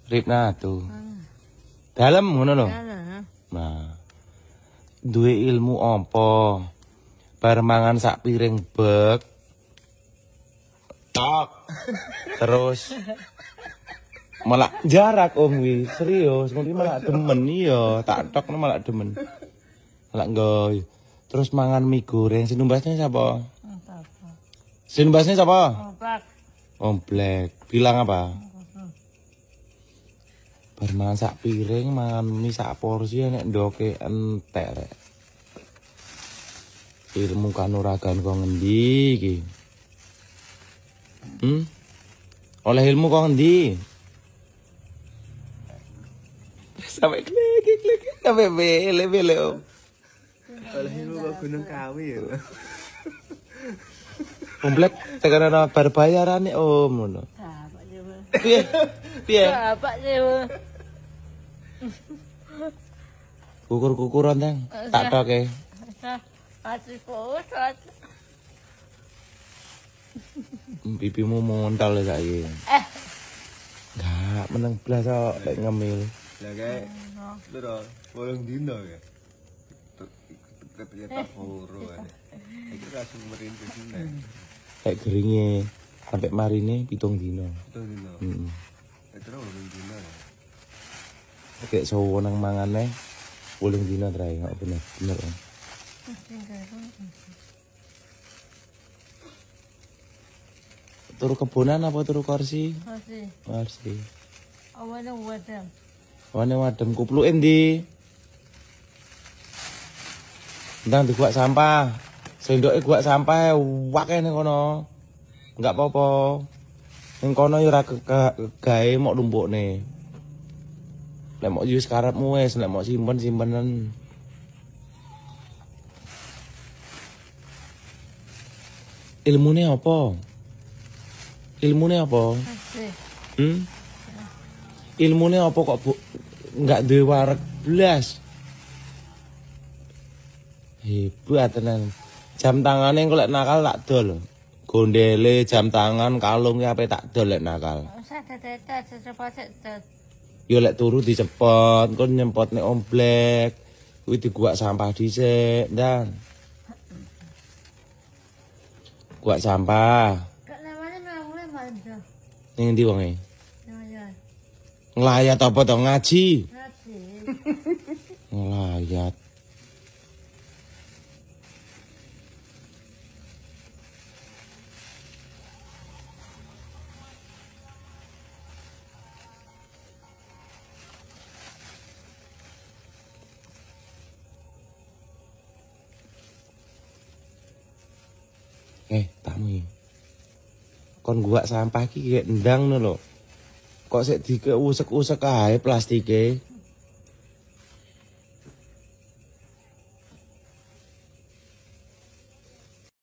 Ribna tuh. Dalam ngono lho. Nah. Duwe ilmu apa? Bar mangan sak piring bek. Tok. Terus malah jarak om wi, serius, mungkin malah demen iya, tak tok malah demen. Malah nggoy. Terus mangan mie goreng, sinumbasnya siapa? Sinumbasnya siapa? Omplek. Bilang apa? Bar mangan sak piring, mangan mie sak porsi nek ndoke entek rek. Ilmu kanuragan kok ngendi iki? Oleh ilmu kok ngendi? Sampai klik sampai bele om. Oleh ilmu kok Gunung Kawi ya. Komplek tekan ana bar bayarane om ngono. Piye? Piye? Bapak dewe. Kukur-kukuran tang. Tak toke. Masih pusat. Pipimu montal saiki. Enggak meneng blas kok lek ngemil. Lah kae. Lho, bolong dino ya. Ketika tak horo ae. Iki langsung merintis nek. Lek geringe sampai marine 7 dino. 7 dino. Heeh. Terus bolong dino ya. Kayak sowo nang mangane 8 dino trae kok bener. Bener om. Turu kebonan apa turu kursi? Kursi. Awane wadam. Wane wadem kupluke ndi? Ndang diguak sampah. Sendoke guak sampah wakeh ning kono. Enggak apa-apa. Ning kono ya ora gawe mok lumpukne. Lek mok yo karepmu wis, lek mok simpen-simpenan. Ilmune apa? Ilmune apa? Ilmune apa kok enggak duwe wareg blas? Hebat tenan. Jam tangane kok lek nakal tak dol. Gondele jam tangan kalung ape tak dol lek nakal. Yo lek turu dicepot, kon nyempotne omblek. Kuwi diguak sampah dhisik, Ndang. Guak sampah. Ning ndi wonge? Nglayat apa to ngaji? Nglayat. Tamu. Kon guak sampah iki kayak ndang lho. Kok sik dikeusek-usek ae plastike.